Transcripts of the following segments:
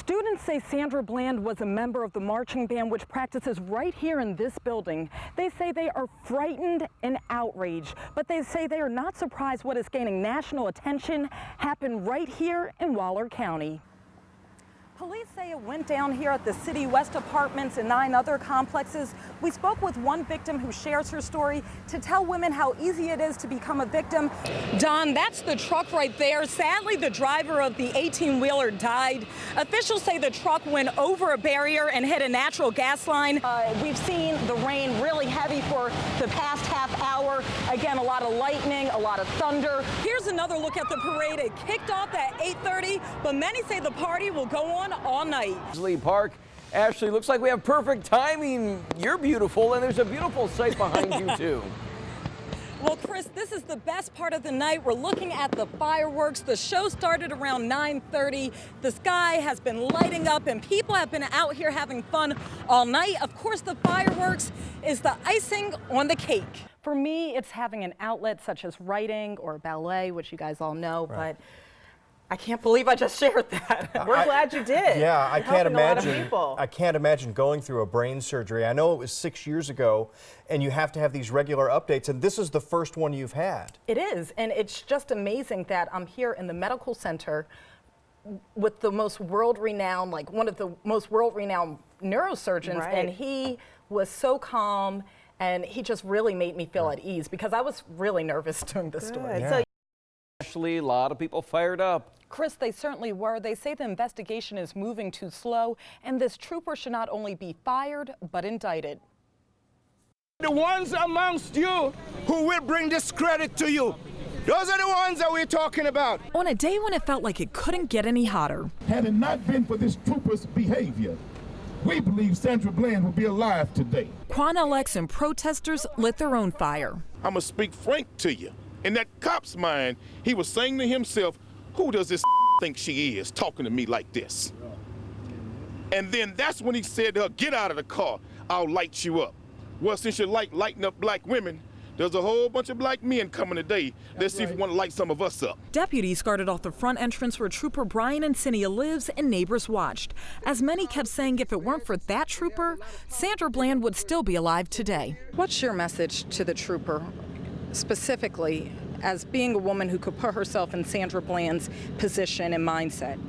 Students say Sandra Bland was a member of the marching band which practices right here in this building. They say they are frightened and outraged, but they say they are not surprised what is gaining national attention happened right here in Waller County. Police say it went down here at the City West Apartments and 9 other complexes. We spoke with one victim who shares her story to tell women how easy it is to become a victim. Don, that's the truck right there. Sadly, the driver of the 18-wheeler died. Officials say the truck went over a barrier and hit a natural gas line. We've seen the rain really heavy for the past half hour. Again, a lot of lightning, a lot of thunder. Here's another look at the parade. It kicked off at 8:30, but many say the party will go on all night. Lee Park. Ashley, looks like we have perfect timing. You're beautiful, and there's a beautiful sight behind you, too. Well, Chris, this is the best part of the night. We're looking at the fireworks. The show started around 9:30. The sky has been lighting up, and people have been out here having fun all night. Of course, the fireworks is the icing on the cake. For me, it's having an outlet such as writing or ballet, which you guys all know, but I can't believe I just shared that. We're glad you did. Yeah, I can't imagine. A lot of people. I can't imagine going through a brain surgery. I know it was 6 years ago, and you have to have these regular updates, and this is the first one you've had. It is, and it's just amazing that I'm here in the medical center with the most world-renowned, like one of the most world-renowned neurosurgeons, and he was so calm, and he just really made me feel at ease because I was really nervous during this story. Yeah. So, Ashley, a lot of people fired up. Chris, they certainly were. They say the investigation is moving too slow, and this trooper should not only be fired, but indicted. The ones amongst you who will bring discredit to you, those are the ones that we're talking about. On a day when it felt like it couldn't get any hotter. Had it not been for this trooper's behavior, we believe Sandra Bland would be alive today. Quan LX and protesters lit their own fire. I'm going to speak frank to you. In that cop's mind, he was saying to himself, who does this think she is talking to me like this? And then that's when he said to her, get out of the car, I'll light you up. Well, since you like lighting up black women, there's a whole bunch of black men coming today. Let's see if you want to light some of us up. Deputies guarded off the front entrance where Trooper Brian Encinia lives, and neighbors watched. As many kept saying if it weren't for that trooper, Sandra Bland would still be alive today. What's your message to the trooper, specifically as being a woman who could put herself in Sandra Bland's position and mindset?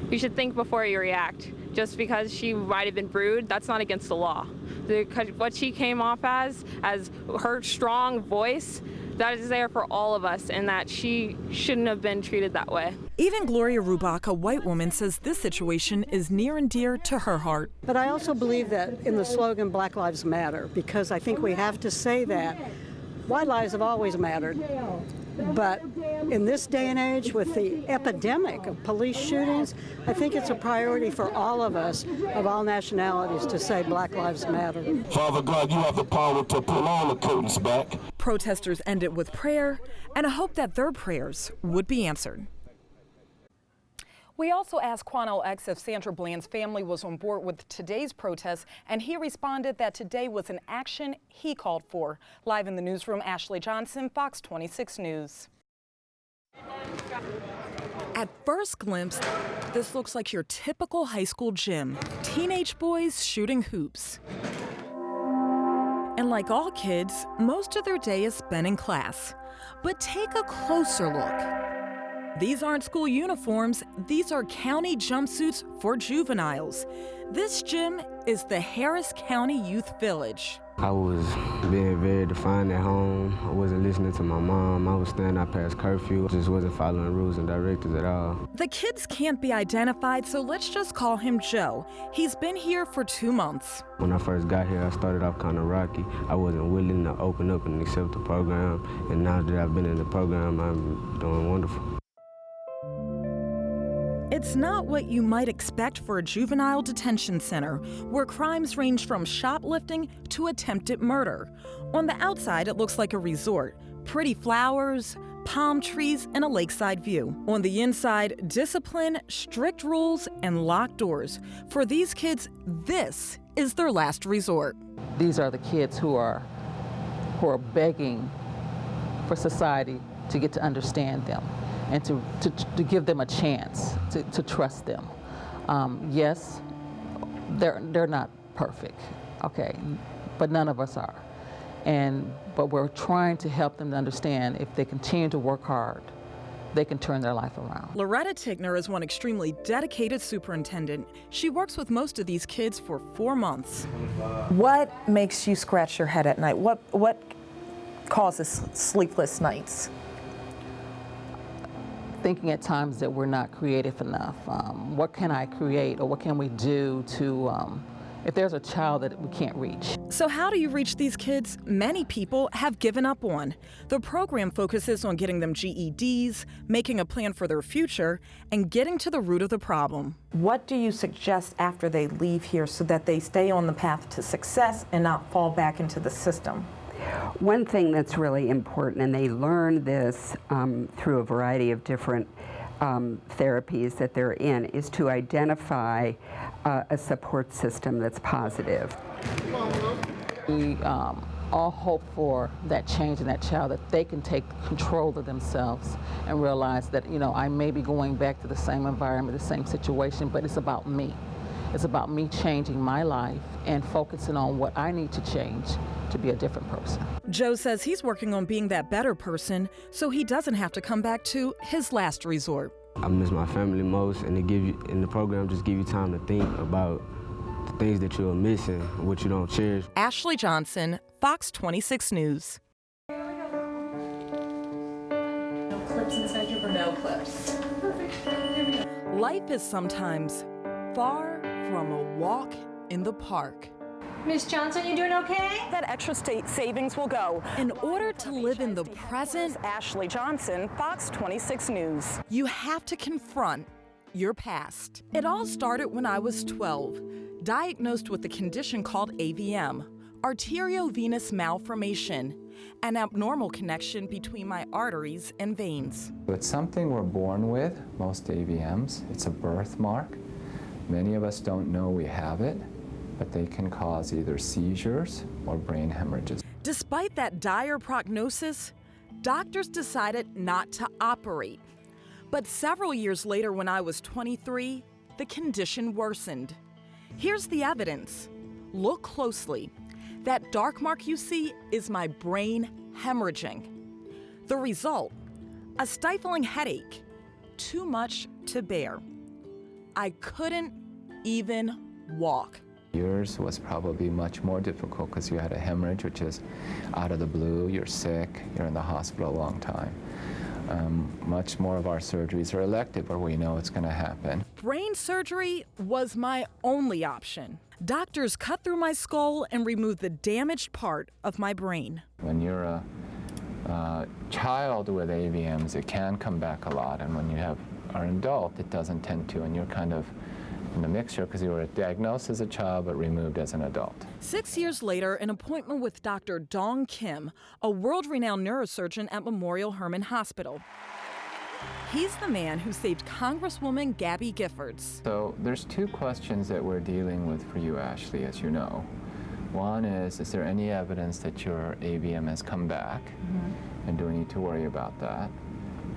You should think before you react. Just because she might have been rude, that's not against the law. What she came off as her strong voice, that is there for all of us, and that she shouldn't have been treated that way. Even Gloria Rubach, a white woman, says this situation is near and dear to her heart. But I also believe that in the slogan Black Lives Matter, because I think we have to say that. White lives have always mattered, but in this day and age with the epidemic of police shootings, I think it's a priority for all of us of all nationalities to say Black Lives Matter. Father God, you have the power to pull all the curtains back. Protesters ended with prayer and a hope that their prayers would be answered. We also asked Quan LX if Sandra Bland's family was on board with today's protest, and he responded that today was an action he called for. Live in the newsroom, Ashley Johnson, Fox 26 News. At first glimpse, this looks like your typical high school gym. Teenage boys shooting hoops. And like all kids, most of their day is spent in class. But take a closer look. These aren't school uniforms, these are county jumpsuits for juveniles. This gym is the Harris County Youth Village. I was being very defiant at home. I wasn't listening to my mom. I was staying out past curfew. Just wasn't following rules and directives at all. The kids can't be identified, so let's just call him Joe. He's been here for 2 months. When I first got here, I started off kind of rocky. I wasn't willing to open up and accept the program. And now that I've been in the program, I'm doing wonderful. It's not what you might expect for a juvenile detention center, where crimes range from shoplifting to attempted murder. On the outside, it looks like a resort. Pretty flowers, palm trees, and a lakeside view. On the inside, discipline, strict rules, and locked doors. For these kids, this is their last resort. These are the kids who are begging for society to get to understand them. and to give them a chance to trust them. Yes, they're not perfect, okay, but none of us are. But we're trying to help them to understand if they continue to work hard, they can turn their life around. Loretta Tickner is one extremely dedicated superintendent. She works with most of these kids for 4 months. What makes you scratch your head at night? What causes sleepless nights? Thinking at times that we're not creative enough. What can I create, or what can we do to, if there's a child that we can't reach? So how do you reach these kids many people have given up on? The program focuses on getting them GEDs, making a plan for their future, and getting to the root of the problem. What do you suggest after they leave here so that they stay on the path to success and not fall back into the system? One thing that's really important, and they learn this through a variety of different therapies that they're in, is to identify a support system that's positive. We all hope for that change in that child, that they can take control of themselves and realize that, I may be going back to the same environment, the same situation, but it's about me. It's about me changing my life and focusing on what I need to change to be a different person. Joe says he's working on being that better person so he doesn't have to come back to his last resort. I miss my family most, and the program just give you time to think about the things that you're missing, what you don't cherish. Ashley Johnson, Fox 26 News. No clips inside your no clips. Perfect. Life is sometimes far from a walk in the park. Miss Johnson, you doing okay? That extra state savings will go. In order to live in the present, Ashley Johnson, Fox 26 News. You have to confront your past. It all started when I was 12, diagnosed with a condition called AVM, arteriovenous malformation, an abnormal connection between my arteries and veins. It's something we're born with, most AVMs. It's a birthmark. Many of us don't know we have it, but they can cause either seizures or brain hemorrhages. Despite that dire prognosis, doctors decided not to operate. But several years later, when I was 23, the condition worsened. Here's the evidence. Look closely. That dark mark you see is my brain hemorrhaging. The result, a stifling headache, too much to bear. I couldn't even walk. Yours was probably much more difficult because you had a hemorrhage, which is out of the blue, you're sick, you're in the hospital a long time. Much more of our surgeries are elective, where we know it's going to happen. Brain surgery was my only option. Doctors cut through my skull and removed the damaged part of my brain. When you're a child with AVMs, it can come back a lot, and when you are an adult, it doesn't tend to, and you're kind of in the mixture because you were diagnosed as a child but removed as an adult. 6 years later, an appointment with Dr. Dong Kim, a world-renowned neurosurgeon at Memorial Hermann Hospital. He's the man who saved Congresswoman Gabby Giffords. So there's two questions that we're dealing with for you, Ashley, as you know. One is there any evidence that your AVM has come back? And do we need to worry about that?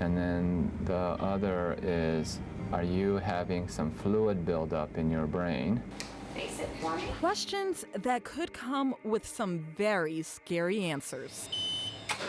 And then the other is, are you having some fluid buildup in your brain? Questions that could come with some very scary answers.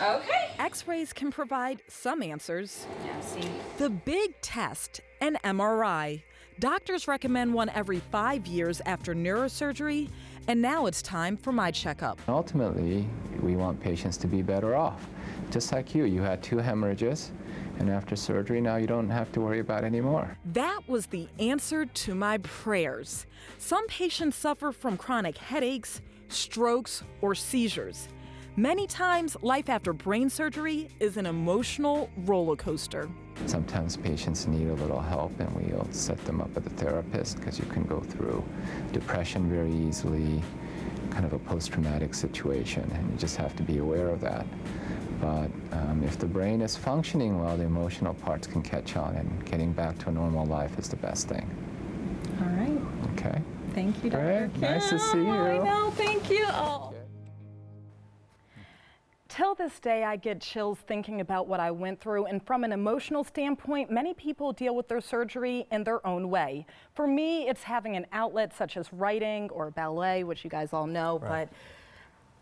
Okay. X-rays can provide some answers. Yeah, see. The big test, an MRI. Doctors recommend one every 5 years after neurosurgery, and now it's time for my checkup. Ultimately, we want patients to be better off. Just like you had 2 hemorrhages, and after surgery, now you don't have to worry about it anymore. That was the answer to my prayers. Some patients suffer from chronic headaches, strokes, or seizures. Many times, life after brain surgery is an emotional roller coaster. Sometimes patients need a little help, and we'll set them up with a therapist because you can go through depression very easily, kind of a post-traumatic situation, and you just have to be aware of that. But if the brain is functioning well, the emotional parts can catch on, and getting back to a normal life is the best thing. All right. Okay. Thank you, Dr. Great. Nice to see you. I know, thank you. Oh. Till this day, I get chills thinking about what I went through, and from an emotional standpoint, many people deal with their surgery in their own way. For me, it's having an outlet such as writing or ballet, which you guys all know, but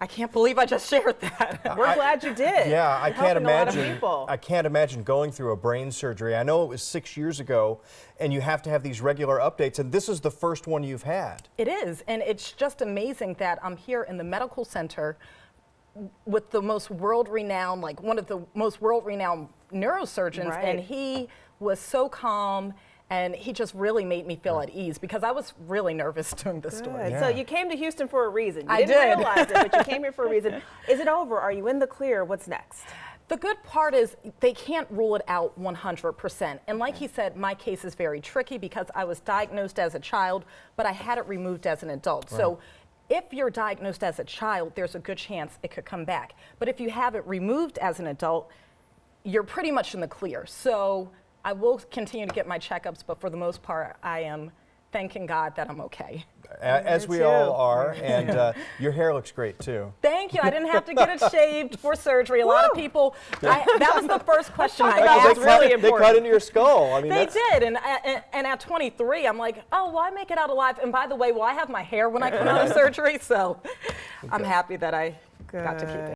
I can't believe I just shared that. We're glad you did. Yeah, I You're can't helping a lot of imagine. people. I can't imagine going through a brain surgery. I know it was 6 years ago, and you have to have these regular updates, and this is the first one you've had. It is, and it's just amazing that I'm here in the medical center with the most world-renowned, like one of the most world-renowned neurosurgeons, and he was so calm, and he just really made me feel at ease because I was really nervous doing this story. So you came to Houston for a reason. You I didn't did. realize it, but you came here for a reason. Is it over? Are you in the clear? What's next? The good part is they can't rule it out 100%. And like he said, my case is very tricky because I was diagnosed as a child, but I had it removed as an adult. So if you're diagnosed as a child, there's a good chance it could come back. But if you have it removed as an adult, you're pretty much in the clear. So I will continue to get my checkups, but for the most part, I am thanking God that I'm okay. As we all are, and your hair looks great too. Thank you. I didn't have to get it shaved for surgery. A lot of people, that was the first question I asked. Really important. They cut into your skull. I mean, they did, and at 23, I'm like, oh, will I make it out alive? And by the way, will I have my hair when I come out of surgery? So I'm happy that I got to keep it.